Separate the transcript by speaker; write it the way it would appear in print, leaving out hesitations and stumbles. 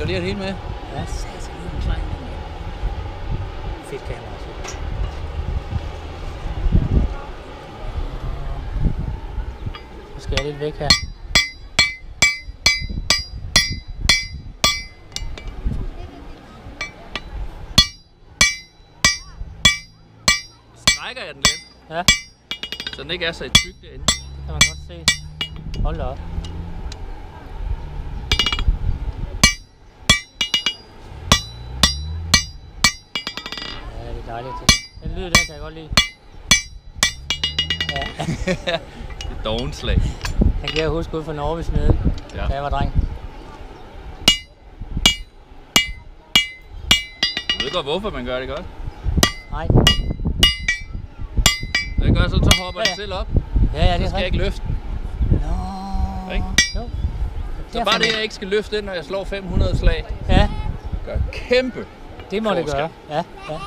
Speaker 1: lige et hele med.
Speaker 2: Ja, sats lige en klein med. Fedt kamera. Så skal jeg lidt væk her.
Speaker 1: Strækker jeg den lidt.
Speaker 2: Ja.
Speaker 1: Så den ikke er så i tyk derinde.
Speaker 2: Det kan man godt se. Hold da op. Ja, det er dejligt. Den lyd der kan jeg godt lide. Ja.
Speaker 1: Det er dovenslag.
Speaker 2: Den kan jeg huske ud fra Norge, vi smed, da jeg var dreng.
Speaker 1: Du ved godt, hvorfor man gør det godt?
Speaker 2: Nej.
Speaker 1: Det gør så hopper den selv op.
Speaker 2: Ja, det er
Speaker 1: så skal jeg ikke løfte den.
Speaker 2: Nå.
Speaker 1: Ikke?
Speaker 2: Jo.
Speaker 1: Så bare det, jeg ikke skal løfte den, når jeg slår 500 slag.
Speaker 2: Ja.
Speaker 1: Gør kæmpe
Speaker 2: Det må
Speaker 1: forskel.
Speaker 2: det gøre. Ja, ja.